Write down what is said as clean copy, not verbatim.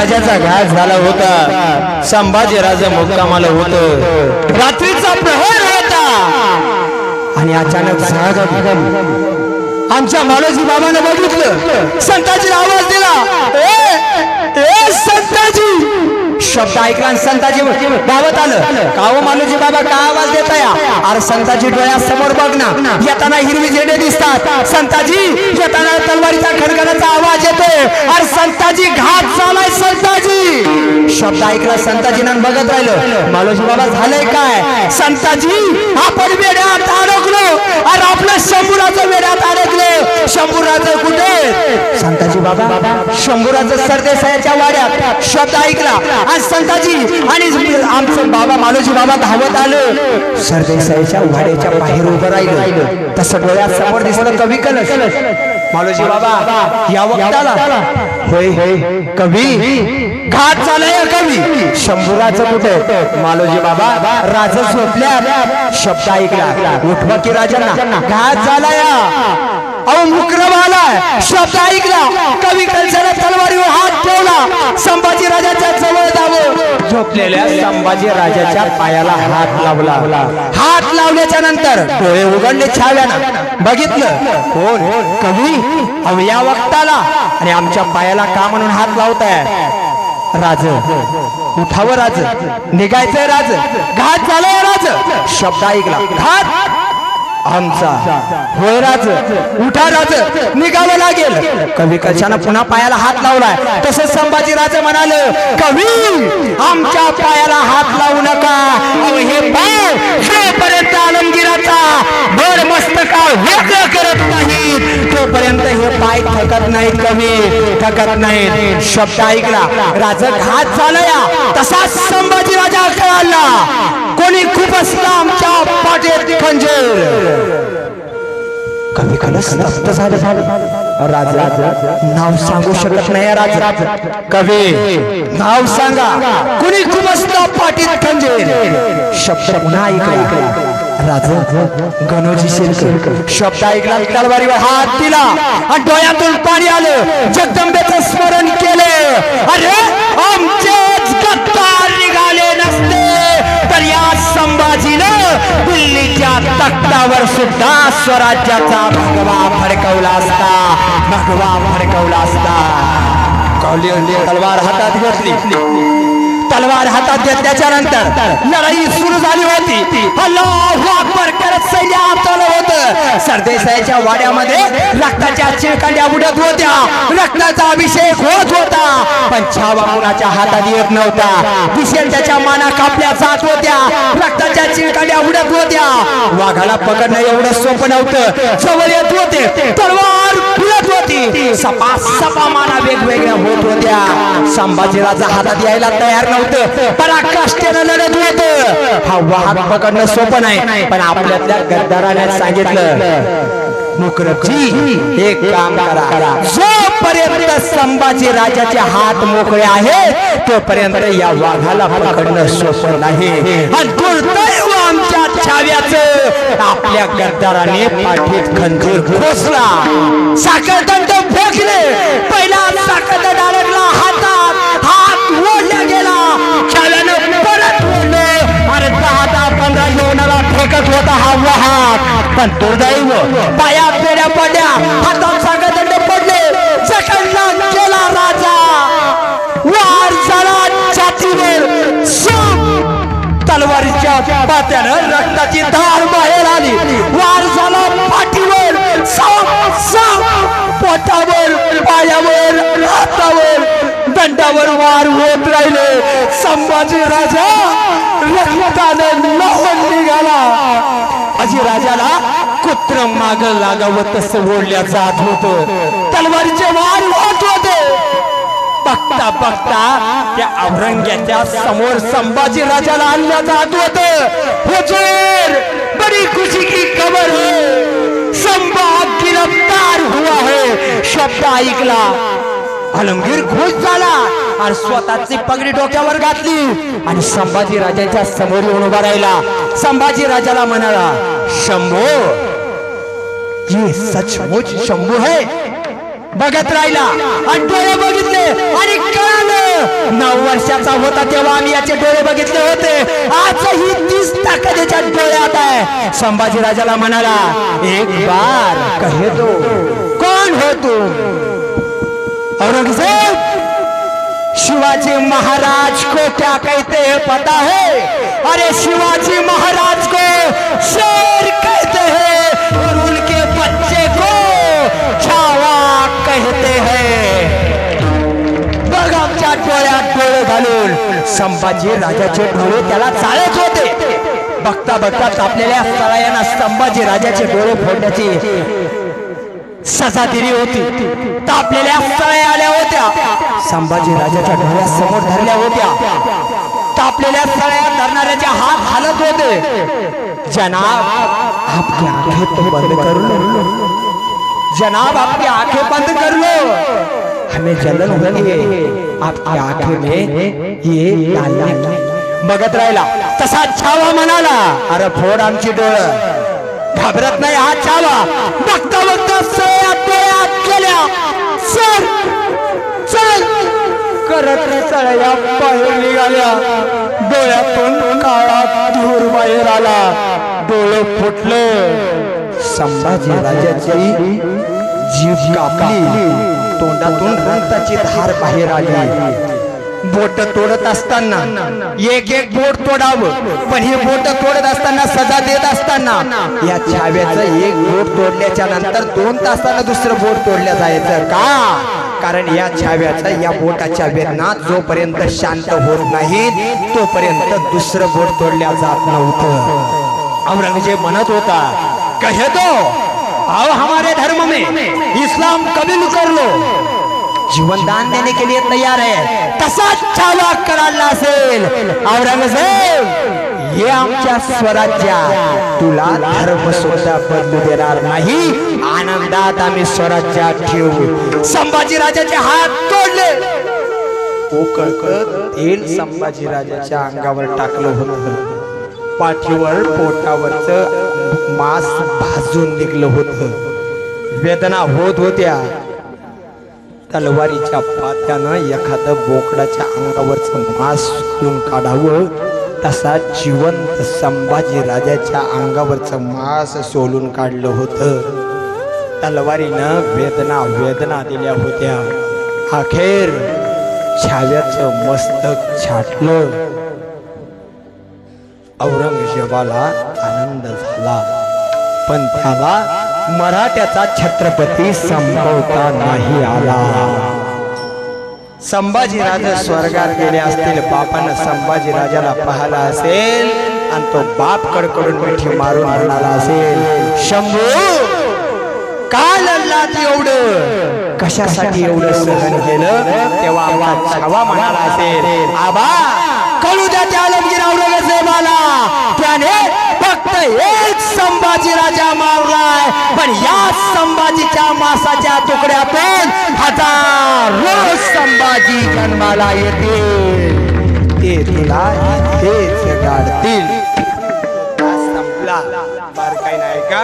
राजाचा घात झाला होता. संभाजी राजा मुक्कामाला होत. रात्रीचा प्रहर होता आणि अचानक जाग आली. आमच्या मालोजी बाबाने बघितलं, संताजीला आवाज दिला, ए ए संताजी. शब्द ऐकला आणि संताजी धावत आलं. का हो मालोजी बाबा, का आवाज देताय? अरे संताजी डोळ्यासमोर बघ ना, येताना हिरवी झेंडे दिसतात. संताजी येताना तलवारीचा खणखणाचा आवाज येतोय. अरे संताजी घात झालाय संताजी. शब्द ऐकला संताजीनं बघत राहिलं. मालोजी बाबा झालंय काय? संताजी आपण वेड्यात अडकलो. अरे आपलं शंभूराचं वेड्यात अडकलो. शंभूराचं कुठे? संताजी बाबा शंभूराचं सरदेसाईच्या वाड्यात. शब्द ऐकला आणि संताजी आणि आमचं बाबा मालोजी बाबा धावत आलं. सरदेसाईच्या वाड्याच्या बाहेर उभं राहिलं. तसं डोळ्यात समोर दिसलं कवी कलश. मालोजी बाबा या वक्ताला, होय कवी घात झालाय कवी. शंभूराचं कुठे? मालोजी बाबा राजा झोपल्या. शब्द ऐकला, उठवा की राजांना, घात झालाय. अहो मुक्रम आलाय. शब्द ऐकला, कवी कलशाला तलवारीवर हात ठेवला. संभाजी राजाच्या जवळ धावलो. झोपलेल्या संभाजी राजाच्या पायाला हात लावला. हात लावल्याच्या नंतर डोळे उघडले छाव्यानं. बघितलं कोण? कवी. अहो या वक्ताला आणि आमच्या पायाला का म्हणून हात लावताय? राज उठावं, राज निघायचंय, राज घात झालाय राज. शब्द ऐकला, घात आमचा, होय राज उठा, राज निघावं लागेल. कवी कशानं पुन्हा पायाला हात लावलाय. तसंच संभाजी राजे म्हणाले, कवी आमच्या पायाला हात लावू नका. हे पाय जोपर्यंत आलमगीराचा भर मस्तका वेगळं करत नाहीत तोपर्यंत हे पाय थकत नाहीत. कवी थकत नाहीत. शब्द ऐकला, राज घात झाला. तसाच संभाजी राजा कळाला, कोणी खूप असला आमच्या पाठीत खंजीर. कवी कलश स्तब्ध झालं. राजा नाव सांगू शकत नाही. राजा कवी नाव सांगा, कुणी खूप असला पाठीत खंजीर. शब्द पुन्हा ऐकला. राजा गणोजी शेलकर. शब्द ऐकला, तलवारीवर हात दिला आणि डोळ्यातून पाणी आलं. जगदंबेचं स्मरण केले. अरे आमचेच गद्दार निघाले नसते तर या संभाजीनं दिल्लीच्या तख्तावर सुद्धा स्वराज्याचा भगवा फडकवला असता. भगवा फडकवला असता. तलवार हातात घेतली. तलवार हातात घेतल्याच्या नंतर लढाई सुरू झाली होती. अल्लाहू अकबर करत सैन्य आपलं होतं. सरदेसाईच्या वाड्यामध्ये रक्ताच्या चिळकांड्या उडत होत्या. रक्ताचा अभिषेक होत होता. पण छावा कुणाच्या हातात येत नव्हता. दिशेल त्याच्या माना कापल्या जात होत्या. रक्ताच्या चिळकांड्या उडत होत्या. वाघाला पकडणं एवढं सोपं नव्हतं. जवळ येत होते, तलवार फुलत होती. सपा सपा माना वेगवेगळ्या होत होत्या. संभाजी राजा हातात यायला तयार नव्हतं. पराकाष्ठेनं लढत होत. हा वाघ पकडणं सोपं नाही. पण आपल्यातल्या गद्दाराने सांगितलं, मुकरबजी एक काम करा, जोपर्यंत संभाजी राजाचे हात मोकळे आहेत तोपर्यंत या वाघाला पकडणं सोपं नाही. आणि दुर्दैव आमच्या छाव्याचं, आपल्या गद्दाराने पाठीत खंजीर खोसला. साखरदंड फेकले. पहिला साखरदंड अडकला हातात. हात ओढला गेला. छाव्यानं परत ओढले. अरे 10-15 येऊनाला फेकत होता हा वाघ. पण दुर्दैव पाया पेड्या पडल्या. हातात साखरदंड पडले. जखडला गेला राजा. वार झाला छातीवर. तलवारीच्या पात्यानं रक्ताची धार बाहेर आली. वार झाला पाठीवर, पोटावर, पायावर, हातावर, दंडावर वार होत राहिले. संभाजी राजा रक्तानं लहून निघाला. अजी राजाला कुत्र माग लागावं तसं ओढल्या जात होतं. तलवारीचे वार होत होते. बघता बघता त्या औरंग्याच्या समोर संभाजी राजाला आणलं जात होतं. हुजूर, बड़ी खुशी की खबर है, संभा गिरफ्तार हुआ है. शब्द ऐकला. आलमगीर खुश झाला आणि स्वतःची पगडी डोक्यावर घातली आणि संभाजी राजाच्या समोर येऊन उभा राहिला. संभाजी राजाला म्हणाला, शंभू, ये सचमुच शंभू है. बघत राहिला आणि डोळे बघितले आणि कळालं 9 वर्षाचा होता तेव्हा आम्ही याचे डोळे बघितले होते. आजही तीच ताकद याच्या डोळ्यात आहे. संभाजी राजाला म्हणाला, एक बार कहे दो कौन हो तुम? औरंगजेब, शिवाजी महाराज को क्या कहते हैं पता है? अरे शिवाजी महाराज को शेर कहते हैं और उनके बच्चे को छावा कहते हैं. बघ आमच्या डोळ्यात डोळे घालून संभाजी राजाचे डोळे त्याला चाळत होते. बघता बघता तापलेल्या सळयांना संभाजी राजाचे डोळे फोडण्याची सजा दिली होती. तापलेल्या सळया आल्या होत्या, संभाजी राजाच्या डोळ्यासमोर धरल्या होत्या. तापलेल्या सळया धरणाऱ्याचे हात हालत होते. जनाब, आपकी आंखें तो बंद कर लो. जनाब, आपकी आंखें बंद कर लो. हमें जलन हो रही है. आपकी आंखें में ये डालना. बघत राहिला. तसा छावा म्हणाला, अरे फोड आमची डोळं. घाबरत नाही हा छावा. बघता बघता सळया डोळ्यात गेल्या. सर चल करत सळया बाहेर निघाल्या. डोळ्यातून काळा धूर बाहेर आला. डोळे फुटले. संभाजी राजाची जीभ कापली. तोंडातून रक्ताची धार बाहेर आली. बोट तोडत असताना एक एक बोट तोडावं, पण हे बोट तोडत असताना सजा देत असताना या छाव्याचं एक बोट तोडल्याच्या नंतर 2 तासाला दुसरं बोट तोडल्या जायचं का? कारण या छाव्याचा या बोटाच्या वेदना जोपर्यंत शांत होत नाही तोपर्यंत दुसरं बोट तोडल्या जात नव्हतं. औरंगजेब म्हणत होता, कहे दो आओ हमारे धर्म में इस्लाम कबूल कर लो. जीवन दान देने के लिए तैयार है. तसाच छावा करायला असेल औरंगजेब, हे आमच्या स्वराज्यात तुला धर्म सुद्धा बदलू देणार नाही. आनंदात आम्ही स्वराज्यात ठेवू. संभाजी राजाचे हात तोडले. तेल संभाजी राजाच्या अंगावर टाकलं होतं. पाठीवर पोटावरच मांस भाजून निघलं होतं. वेदना होत होत्या. तलवारीच्या पात्यानं एखादं बोकडाच्या अंगावरचं मांस सोलून काढावं तसा जिवंत संभाजी राजाच्या अंगावरचं मांस सोलून काढलं होतं. तलवारीनं वेदना दिल्या होत्या. अखेर छाव्याचं मस्तक छाटलं. औरंगजेबाला आनंद झाला, पण त्याला मराठ्याचा छत्रपती संपवता नाही आला. संभाजी राजा स्वर्गात गेले असतील. बापानं संभाजी राजाला पाहिला असेल आणि तो बाप कडकडून मिठी मारून म्हणाला असेल, शंभू का लढलात एवढं? कशासाठी एवढं सहन केलं? तेव्हा आपला छावा म्हणाला असेल, आबा कळू द्या त्या आलमगीर औरंगजेबाला, त्याने फक्त एक संभाजी राजा मारलाय, पण या संभाजीच्या मांसाच्या तुकड्यातून हजारो संभाजी जन्माला येतील. ते तुला इथेच गाडतील. संपला. बार काही नाही का?